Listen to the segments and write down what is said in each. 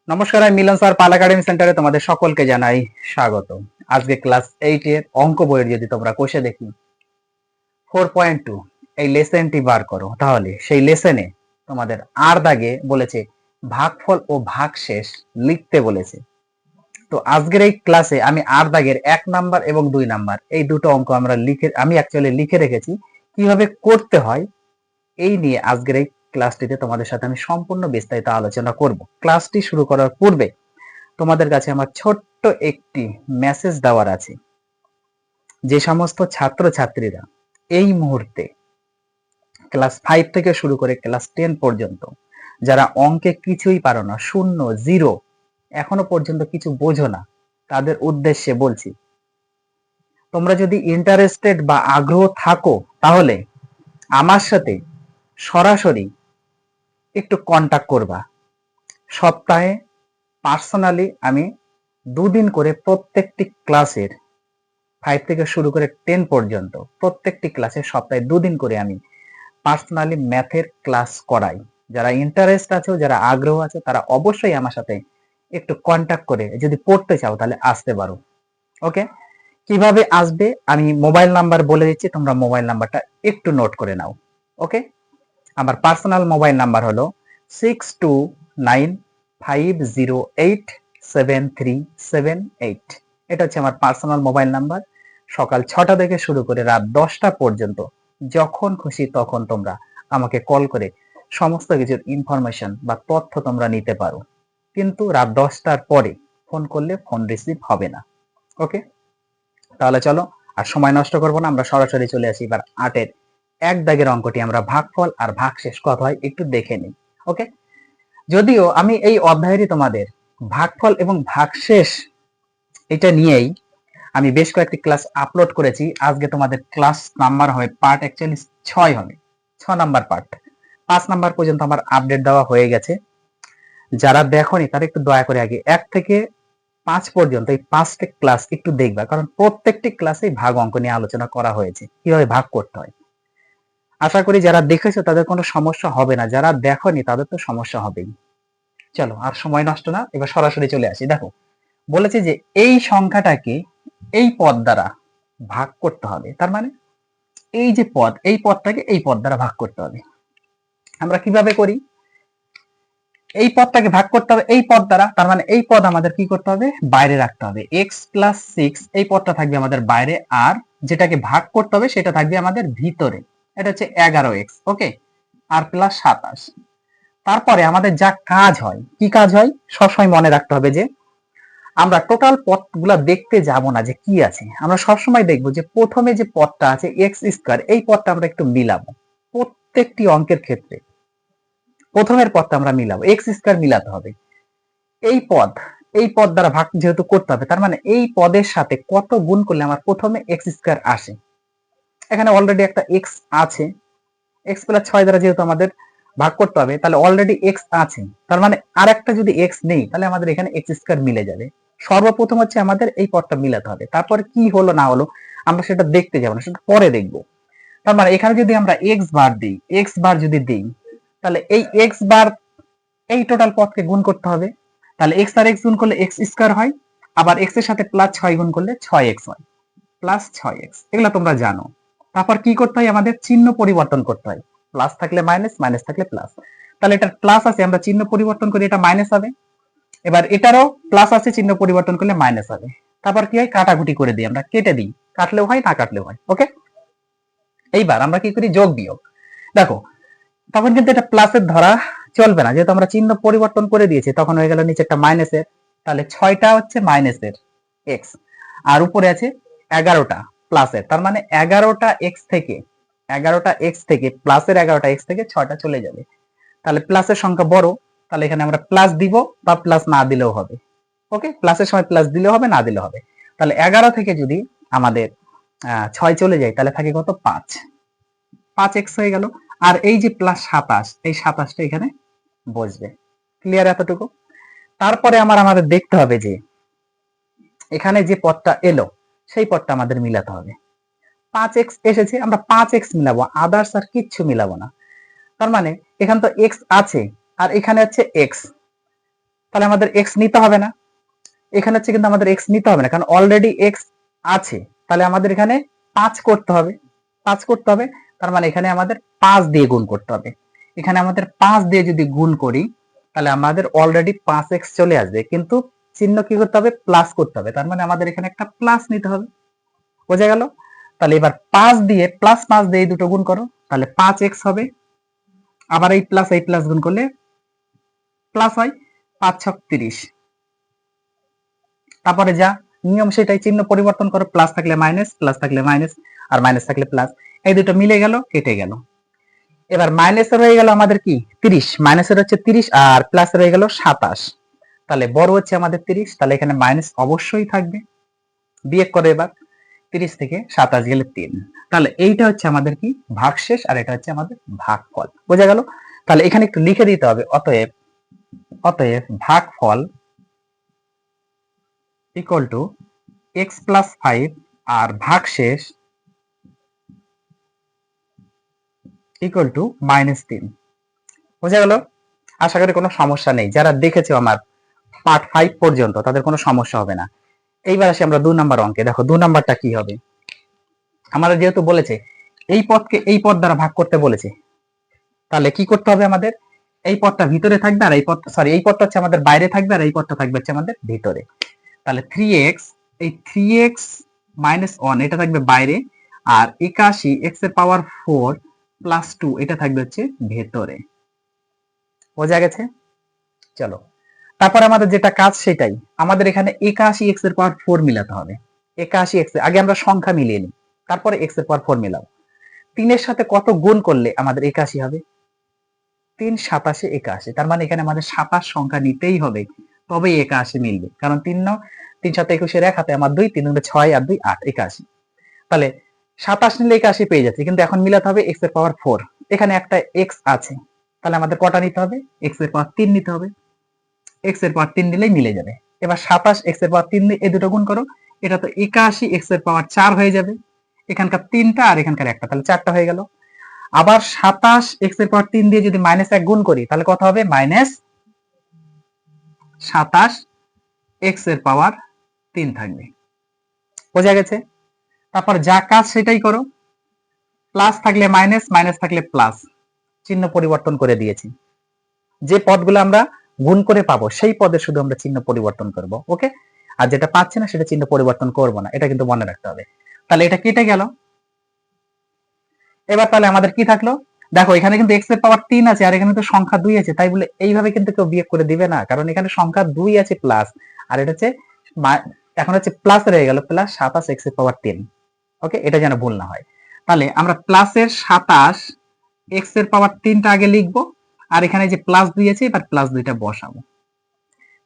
নমস্কার, আমি মিলন স্যার, পাল একাডেমি সেন্টারে তোমাদের সকলকে জানাই স্বাগত। আজকে ক্লাস 8 এর অঙ্ক বইয়ের যদি তোমরা কোষে দেখি 4.2 এই লেসনটি বার করো, তাহলে সেই লেসনে তোমাদের আর দাগে বলেছে ভাগফল ও ভাগশেষ লিখতে বলেছে। তো আজকের এই ক্লাসে আমি আর দাগের 1 নাম্বার এবং 2 নাম্বার এই দুটো অঙ্ক আমি অ্যাকচুয়ালি লিখে রেখেছি, কিভাবে করতে হয় এই নিয়ে আজকের এই ক্লাসটিতে তোমাদের সাথে আমি সম্পূর্ণ বিস্তারিত আলোচনা করব। ক্লাসটি শুরু করার পূর্বে তোমাদের কাছে আমার ছোট্ট একটি মেসেজ দেওয়ার আছে। যে সমস্ত ছাত্রছাত্রীরা এই মুহূর্তে ক্লাস 5 থেকে শুরু করে ক্লাস 10 পর্যন্ত যারা অঙ্কে কিছুই পারো না, শূন্য, জিরো, এখনো পর্যন্ত কিছু বোঝো না, তাদের উদ্দেশ্যে বলছি, তোমরা যদি ইন্টারেস্টেড বা আগ্রহ থাকো তাহলে আমার সাথে সরাসরি একটু কন্টাক্ট করবা। সপ্তাহে পার্সোনালি আমি দুদিন করে প্রত্যেকটি ক্লাসের 5 থেকে শুরু করে 10 পর্যন্ত প্রত্যেকটি ক্লাসে সপ্তাহে দুদিন করে আমি পার্সোনালি ম্যাথের ক্লাস করাই। যারা ইন্টারেস্ট আছে, যারা আগ্রহ আছে, তারা অবশ্যই আমার সাথে একটু কন্টাক্ট করে যদি পড়তে চাও তাহলে আসতে পারো। ওকে, কিভাবে আসবে আমি মোবাইল নাম্বার বলে দিচ্ছি, তোমরা মোবাইল নাম্বারটা একটু নোট করে নাও। ওকে, আমার পার্সোনাল মোবাইল নাম্বার হলো 6295087378। এটা হচ্ছে আমার পার্সোনাল মোবাইল নাম্বার। সকাল 6টা থেকে শুরু করে রাত 10টা পর্যন্ত যখন খুশি তখন তোমরা আমাকে কল করে সমস্ত কিছুর ইনফরমেশন বা তথ্য তোমরা নিতে পারো, কিন্তু রাত 10টার পরে ফোন করলে ফোন রিসিভ হবে না। ওকে, তাহলে চলো আর সময় নষ্ট করবো না, আমরা সরাসরি চলে আসি এবার 8-এর 1 দাগের অঙ্কটি। আমরা ভাগফল আর ভাগশেষ কত হয় একটু দেখে নিই। ওকে, যদিও আমি এই অধ্যায়েরই তোমাদের ভাগফল এবং ভাগশেষ এটা নিয়েই আমি বেশ কয়েকটি ক্লাস আপলোড করেছি। আজকে তোমাদের ক্লাস নাম্বার হবে পার্ট অ্যাকচুয়ালি 6 হবে, 6 নাম্বার পার্ট। 5 নাম্বার পর্যন্ত আমার আপডেট দেওয়া হয়ে গেছে। যারা দেখোনি তারা একটু দয়া করে আগে 1 থেকে 5 পর্যন্ত এই 5টি ক্লাস একটু দেখবা, কারণ প্রত্যেকটি ক্লাসেই ভাগ অঙ্ক নিয়ে আলোচনা করা হয়েছে, কিভাবে ভাগ করতে হয়। আশা করি যারা দেখেছো তাদের কোনো সমস্যা হবে না, যারা দেখোনি তাদের তো সমস্যা হবেই। চলো আর সময় নষ্ট না, এবার সরাসরি চলে আসি। দেখো, বলেছে যে এই সংখ্যাটাকে এই পদ দ্বারা ভাগ করতে হবে, তার মানে এই যে পদ, এই পদটাকে এই পদ দ্বারা ভাগ করতে হবে। আমরা কিভাবে করি? এই পদটাকে ভাগ করতে হবে এই পদ দ্বারা, তার মানে এই পদ আমাদের কি করতে হবে? বাইরে রাখতে হবে। x+6 এই পদটা থাকবে আমাদের বাইরে, আর যেটাকে ভাগ করতে হবে সেটা থাকবে আমাদের ভিতরে। এটা হচ্ছে 11x। ওকে, আর প্লাস 27। তারপরে আমাদের যা কাজ হয়, কি কাজ হয় সবসময় মনে রাখতে হবে যে আমরা টোটাল পদগুলা দেখতে যাব না যে কি আছে, আমরা সবসময় দেখবো যে প্রথমে যে পদটা আছে x², এই পদটা আমরা একটু মিলাবো। প্রত্যেকটি অঙ্কের ক্ষেত্রে প্রথমের পদটা আমরা মিলাবো, x² মিলাতে হবে। এই পদ দ্বারা ভাগ যেহেতু করতে হবে, তার মানে এই পদের সাথে কত গুণ করলে আমার প্রথমে x² আসে। এখানে অলরেডি একটা x আছে, x+6 দ্বারা যেহেতু আমাদের ভাগ করতে হবে, তাহলে অলরেডি x আছে, তার মানে আর একটা যদি x নেই তাহলে আমাদের এখানে x² মিলে যাবে। সর্বপ্রথম হচ্ছে আমাদের এই পদটা মিলাতে হবে, তারপর কি হলো না হলো আমরা সেটা দেখতে যাব না, সেটা পরে দেখবো। তার মানে এখানে যদি আমরা x বার দিই, x বার যদি দিই, তাহলে এই x বার এই টোটাল পদকে গুণ করতে হবে। তাহলে x আর x গুণ করলে x² হয়, আবার x এর সাথে +6 গুণ করলে 6x হয়, +6x। এগুলা তোমরা জানো। তারপর কি করতে হয়? আমাদের চিহ্ন পরিবর্তন করতে হয়। প্লাস থাকলে মাইনাস, মাইনাস থাকলে প্লাস। তাহলে এটা প্লাস আছে, আমরা চিহ্ন পরিবর্তন করে এটা মাইনাস হবে। এবার এটারও প্লাস আছে, চিহ্ন পরিবর্তন করলে মাইনাস হবে। তারপর কি হয়? কাটাকুটি করে দিই, আমরা কেটে দিই, কাটলেও হয় না কাটলেও হয়। ওকে, এইবার আমরা কি করি? যোগ বিয়োগ। দেখো, তখন কিন্তু এটা প্লাসের ধরা চলবে না, যেহেতু আমরা চিহ্ন পরিবর্তন করে দিয়েছি, তখন হয়ে গেল নিচে একটা মাইনাসের। তাহলে 6টা হচ্ছে মাইনাসের এক্স, আর উপরে আছে 11টা প্লাসের, তার মানে 11টা এক্স থেকে প্লাসের 11টা এক্স থেকে 6টা চলে যাবে। তাহলে প্লাসের সংখ্যা বড়, তাহলে এখানে আমরা প্লাস দিব বা প্লাস না দিলেও হবে। ওকে, প্লাসের সময় প্লাস দিলেও হবে, না দিলেও হবে। তাহলে 11 থেকে যদি আমাদের 6 চলে যায়, তাহলে থাকে কত? 5, 5x হয়ে গেল। আর এই যে +27, এই 27টা এখানে বসবে। ক্লিয়ার এতটুকু? তারপরে আমাদের দেখতে হবে যে এখানে যে পদটা এলো সেই পদটা আমাদের মিলাতে হবে। 5x এসেছে, আমরা 5x মিলাবো, আদার্স আর কিচ্ছু মিলাবো না। তার মানে এখানে তো x আছে আর এখানে হচ্ছে x, তাহলে আমাদের এক্স নিতে হবে না, এখানে হচ্ছে কিন্তু আমাদের এক্স নিতে হবে না, কারণ অলরেডি এক্স আছে। তাহলে আমাদের এখানে 5 করতে হবে, 5 করতে হবে, তার মানে এখানে আমাদের 5 দিয়ে গুণ করতে হবে। এখানে আমাদের 5 দিয়ে যদি গুণ করি তাহলে আমাদের অলরেডি 5x চলে আসবে, কিন্তু চিহ্ন কি করতে হবে, প্লাস করতে হবে, তার মানে আমাদের এখানে একটা প্লাস নিতে হবে। বোঝা গেল? তাহলে এবার 5 দিয়ে প্লাস 5 দিয়ে এই দুটো গুণ করো, তাহলে 5x হবে, আবার এই প্লাস গুণ করলে প্লাস হয়, 5 ছক 30। তারপরে যা নিয়ম সেটাই, চিহ্ন পরিবর্তন করো, প্লাস থাকলে মাইনাস, প্লাস থাকলে মাইনাস, আর মাইনাস থাকলে প্লাস, এই দুটো মিলে গেল, কেটে গেল। এবার মাইনাসের হয়ে গেল আমাদের কি 30, মাইনাসের হচ্ছে 30 আর প্লাসের হয়ে গেল 27। তাহলে বড় হচ্ছে আমাদের 30, তাহলে এখানে মাইনাস অবশ্যই থাকবে। বিয়োগ করে এবার 30 থেকে 27 গেলে 3। তাহলে এইটা হচ্ছে আমাদের কি ভাগশেষ, আর এটা হচ্ছে আমাদের ভাগফল। বোঝা গেল? তাহলে এখানে একটু লিখে দিতে হবে, অতএব ভাগফল ইকুয়াল টু এক্স প্লাস 5 আর ভাগশেষ ইকুয়াল টু -3। বোঝা গেল? আশা করি কোনো সমস্যা নেই, যারা দেখেছো আমার পার্ট 5 পর্যন্ত তাদের কোনো সমস্যা হবে না। এইবার আসি আমরা 2 নাম্বার অঙ্কে। দেখো 2 নাম্বারটা কি হবে। আমাদের যেহেতু বলেছে এই পদকে এই পদ দ্বারা ভাগ করতে বলেছে, তাহলে কি করতে হবে আমাদের, এই পদটা ভিতরে থাকবে আর এই পদ এই পদটা হচ্ছে আমাদের বাইরে থাকবে আর এই পদটা থাকবে হচ্ছে আমাদের ভিতরে। তাহলে 3x, এই 3x মাইনাস 1 এটা থাকবে বাইরে, আর 81 x এর পাওয়ার 4 প্লাস 2 এটা থাকবে হচ্ছে ভেতরে। বোঝা গেছে? চলো তারপর আমাদের যেটা কাজ সেটাই, আমাদের এখানে 81 x এর পাওয়ার 4 মিলাতে হবে। 81 x আগে আমরা সংখ্যা মিলিয়ে নিই, তারপরে x এর পাওয়ার 4 মিলাবো। 3 এর সাথে কত গুণ করলে আমাদের 81 হবে? 3 27 81, তার মানে এখানে আমাদের 27 সংখ্যা নিতেই হবে, তবেই 81 মিলবে। কারণ 3 3 7 21 এক হাতে আমার 2, 3 6 আর 2 8, 81। তাহলে 27 নিলে 81 পেয়ে যাচ্ছে, কিন্তু এখন মিলাতে হবে x এর পাওয়ার 4। এখানে একটা x আছে, তাহলে আমাদের কটা নিতে হবে, x এর পাওয়ার 3 নিতে হবে। x এর পাওয়ার 3 নিলেই মিলে যাবে। এবার 27 x এর পাওয়ার 3 দিয়ে এই দুটো গুণ করো, এটা তো 81 x এর পাওয়ার 4 হয়ে যাবে। এখানকার 3টা আর এখানকার একটা, তাহলে 4টা হয়ে গেল। আবার 27 x এর পাওয়ার 3 দিয়ে যদি -1 গুণ করি তাহলে কত হবে, -27 x এর পাওয়ার 3 থাকবে। বোঝা গেছে? তারপর যা কাজ সেটাই করো, প্লাস থাকলে মাইনাস, মাইনাস থাকলে প্লাস, চিহ্ন পরিবর্তন করে দিয়েছি। যে পদগুলো আমরা গুণ করে পাবো সেই পদে শুধু আমরা চিহ্ন পরিবর্তন করব, ওকে? আর যেটা পাচ্ছি না সেটা চিহ্ন পরিবর্তন করব না, এটা কিন্তু মনে রাখতে হবে। তাহলে এটা কেটে গেল। এবার তাহলে আমাদের কি থাকলো, দেখো এখানে কিন্তু x এর পাওয়ার 3 আছে আর এখানে তো সংখ্যা 2 আছে, তাই বলে এইভাবে কিন্তু কেউ বিয়োগ করে দিবে না, কারণ এখানে সংখ্যা 2 আছে প্লাস, আর এটা হচ্ছে এখন হচ্ছে প্লাস রয়ে গেল, প্লাস 27 x এর পাওয়ার 3। ওকে, এটা যেন ভুল না হয়। তাহলে আমরা প্লাসের 27 x এর পাওয়ার 3টা আগে লিখবো, আর এখানে যে প্লাস 2 আছে এবার প্লাস 2টা বসাবো।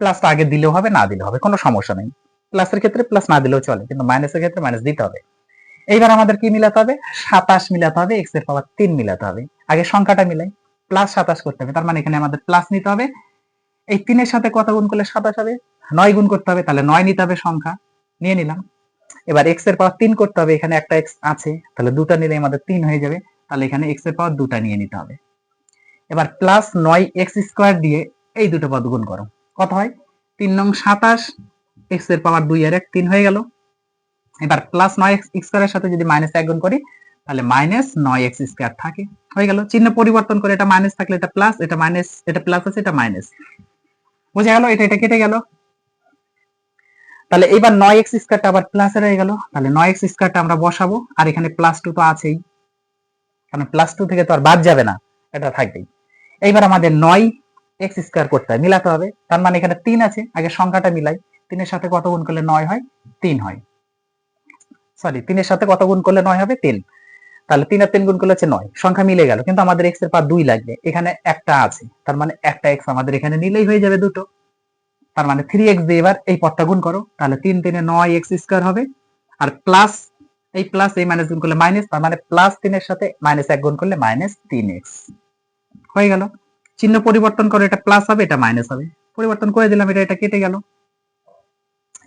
প্লাসটা আগে দিলেও হবে, না দিলেও হবে, কোনো সমস্যা নেই। প্লাসের ক্ষেত্রে প্লাস না দিলেও চলে, কিন্তু মাইনাসের ক্ষেত্রে মাইনাস দিতে হবে। এইবার আমাদের কি মিলাতে হবে, 27 মিলাতে হবে, x এর পাওয়ার 3 মিলাতে হবে। আগে সংখ্যাটা মিলাই, প্লাস 27 করতে হবে, তার মানে এখানে আমাদের প্লাস নিতে হবে। এই 3 এর সাথে কত গুণ করলে 27 হবে, 9 গুণ করতে হবে, তাহলে 9 নিতে হবে, সংখ্যা নিয়ে নিলাম। এবার x এর পাওয়ার 3 করতে হবে, এখানে একটা x আছে, তাহলে দুটা নিলে আমাদের 3 হয়ে যাবে, তাহলে এখানে x এর পাওয়ার দুটা নিয়ে নিতে হবে। এবার প্লাস 9x স্কয়ার দিয়ে এই দুটো পদ গুণ করো, কত হয়, 3 নং 27, x এর পাওয়ার 2 আর 1 3 হয়ে গেল। এবার প্লাস 9x স্কয়ারের সাথে যদি -1 গুণ করি তাহলে -9x স্কয়ার থাকে, হয়ে গেল। চিহ্ন পরিবর্তন করে, এটা মাইনাস থাকলে এটা প্লাস, এটা মাইনাস, এটা প্লাস আছে, এটা মাইনাস, বোঝা গেল? এটা কেটে গেল। তাহলে এবার 9x স্কয়ারটা আবার প্লাস হয়ে গেল, তাহলে 9x স্কয়ারটা আমরা বসাবো, আর এখানে +2 তো আছেই, কারণ +2 থেকে তো আর বাদ যাবে না, এটা থাকবেই। এইবার আমাদের 9x স্কয়ার করতে হয়, মিলাতে হবে, তার মানে এখানে 3 আছে, আগে সংখ্যাটা মিলাই, 3 এর সাথে কত গুণ করলে 9 হয়, 3 হয়। 3 এর সাথে কত গুণ করলে 9 হবে, 3। তাহলে 3 আর 3 গুণ করলে হচ্ছে 9, সংখ্যা মিলে গেল, কিন্তু আমাদের x এর পাওয়ার 2 লাগবে, এখানে একটা আছে, তার মানে একটা x আমাদের এখানে নিলেই হয়ে যাবে দুটো। তার মানে 3x দিয়ে এবার এই পদটা গুণ করো, তাহলে 3 3 এ 9x স্কয়ার হবে, আর প্লাস এই প্লাস এই মাইনাস গুণ করলে মাইনাস, তার মানে +3 এর সাথে -1 গুণ করলে -3x হয়ে গেল। চিহ্ন পরিবর্তন করে, এটা প্লাস হবে, এটা মাইনাস হবে, পরিবর্তন করে দিলাম, এটা কেটে গেল।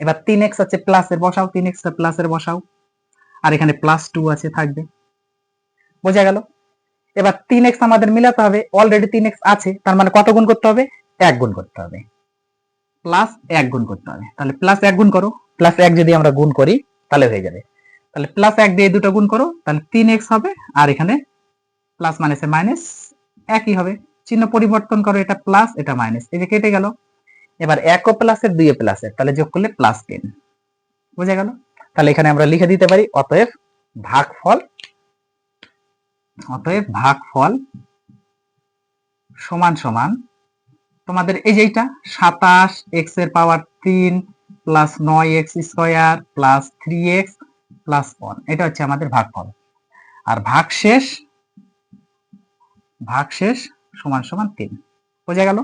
এবার 3x আছে প্লাসের বসাও, 3x টা প্লাসের বসাও, আর এখানে +2 আছে, থাকবে। বোঝা গেল? এবার 3x আমাদের মিলাতে হবে, অলরেডি 3x আছে, তার মানে কত গুণ করতে হবে, 1 গুণ করতে হবে। প্লাস 1 গুণ করতে হবে। তাহলে প্লাস 1 গুণ করো, প্লাস 1 যদি আমরা গুণ করি তাহলে হয়ে যাবে। তাহলে প্লাস 1 দিয়ে দুটো গুণ করো, তাহলে 3x হবে, আর এখানে প্লাস মাইনাসে মাইনাস একই হবে। চিহ্ন পরিবর্তন করো, এটা প্লাস এটা মাইনাস, এই যে কেটে গেল। এবার 1 ও প্লাসের 2 ও প্লাসের, তাহলে যোগ করলে প্লাস 10। বুঝা গেল? তাহলে এখানে আমরা লিখে দিতে পারি অতএব ভাগফল সমান সমান তোমাদের এই যে এটা 27x এর পাওয়ার 3 plus 9x square plus 3x plus 1, এটা হচ্ছে আমাদের ভাগফল। আর ভাগশেষ সমান সমান 3। বোঝা গেল?